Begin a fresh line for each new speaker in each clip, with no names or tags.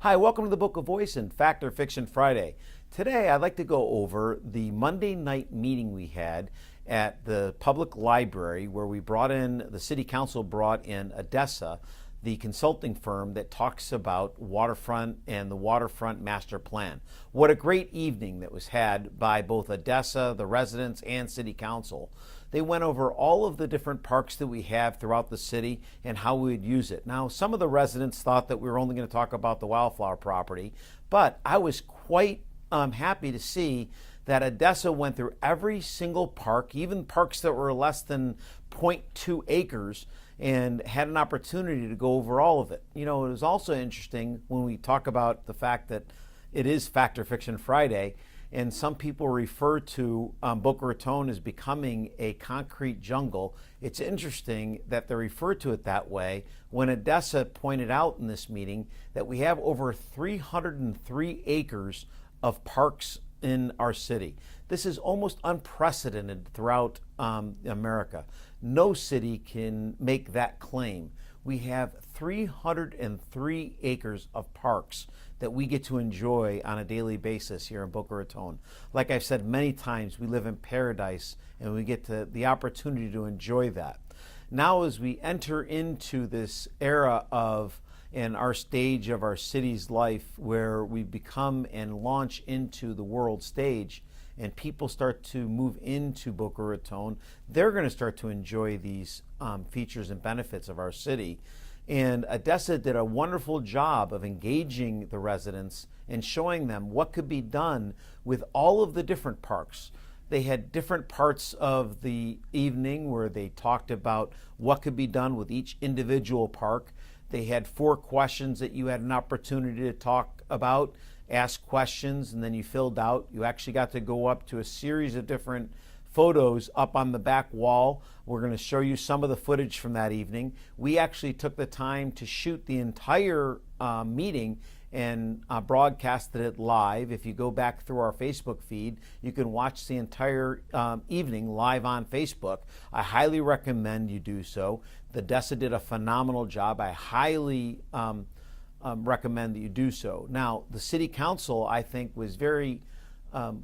Hi, welcome to the Book of Voice and Fact or Fiction Friday. Today I'd like to go over the Monday night meeting we had at the public library where the city council brought in Odessa, the consulting firm that talks about Waterfront and the Waterfront master plan. What a great evening that was had by both Odessa, the residents, and city council. They went over all of the different parks that we have throughout the city and how we would use it. Now, some of the residents thought that we were only going to talk about the wildflower property, but I was quite happy to see that Odessa went through every single park, even parks that were less than 0.2 acres, and had an opportunity to go over all of it. You know, it was also interesting when we talk about the fact that it is Fact or Fiction Friday, and some people refer to Boca Raton as becoming a concrete jungle. It's interesting that they refer to it that way when Odessa pointed out in this meeting that we have over 303 acres of parks in our city. This is almost unprecedented throughout America. No city can make that claim. We have 303 acres of parks that we get to enjoy on a daily basis here in Boca Raton. Like I've said many times, we live in paradise and we get the opportunity to enjoy that. Now as we enter into this era and our stage of our city's life where we become and launch into the world stage and people start to move into Boca Raton, they're going to start to enjoy these features and benefits of our city. And Odessa did a wonderful job of engaging the residents and showing them what could be done with all of the different parks. They had different parts of the evening where they talked about what could be done with each individual park. They had 4 questions that you had an opportunity to talk about, ask questions, and then you filled out. You actually got to go up to a series of different photos up on the back wall. We're going to show you some of the footage from that evening. We actually took the time to shoot the entire meeting and broadcasted it live. If you go back through our Facebook feed, you can watch the entire evening live on Facebook. I highly recommend you do so. The Odessa did a phenomenal job. I highly recommend that you do so. Now, the City Council, I think, was very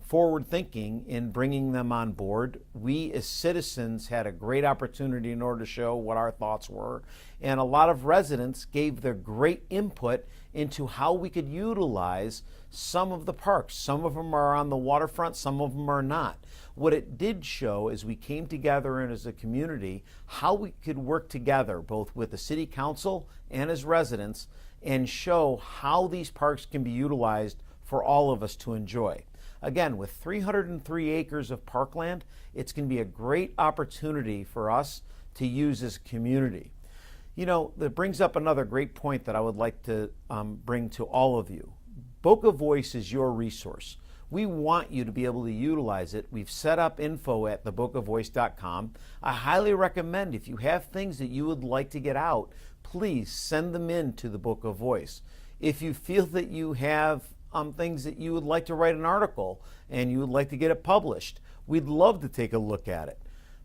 forward thinking in bringing them on board. We as citizens had a great opportunity in order to show what our thoughts were, and a lot of residents gave their great input into how we could utilize some of the parks. Some of them are on the waterfront, some of them are not. What it did show is we came together and as a community how we could work together both with the City Council and as residents and show how these parks can be utilized for all of us to enjoy. Again, with 303 acres of parkland, it's going to be a great opportunity for us to use as a community. You know, that brings up another great point that I would like to bring to all of you. Boca Voice is your resource. We want you to be able to utilize it. We've set up info at thebookofvoice.com. I highly recommend if you have things that you would like to get out, please send them in to the Book of Voice. If you feel that you have things that you would like to write an article and you would like to get it published, we'd love to take a look at it.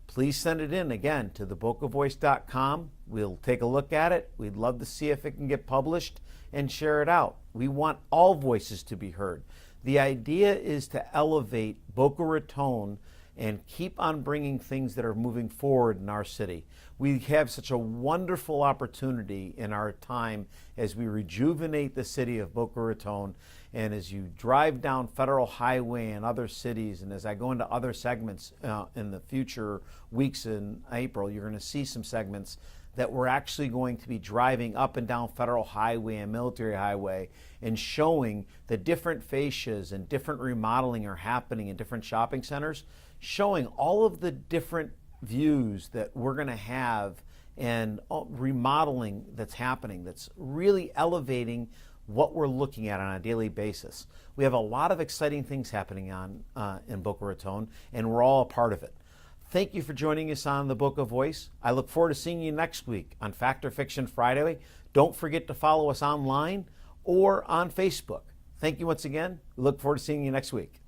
Please send it in again to thebookofvoice.com. We'll take a look at it. We'd love to see if it can get published and share it out. We want all voices to be heard. The idea is to elevate Boca Raton and keep on bringing things that are moving forward in our city. We have such a wonderful opportunity in our time as we rejuvenate the city of Boca Raton, and as you drive down Federal Highway and other cities, and as I go into other segments in the future weeks in April, you're going to see some segments that we're actually going to be driving up and down Federal Highway and Military Highway and showing the different fascias and different remodeling are happening in different shopping centers, showing all of the different views that we're going to have and remodeling that's happening that's really elevating what we're looking at on a daily basis. We have a lot of exciting things happening in Boca Raton, and we're all a part of it. Thank you for joining us on the Book of Voice. I look forward to seeing you next week on Fact or Fiction Friday. Don't forget to follow us online or on Facebook. Thank you once again. We look forward to seeing you next week.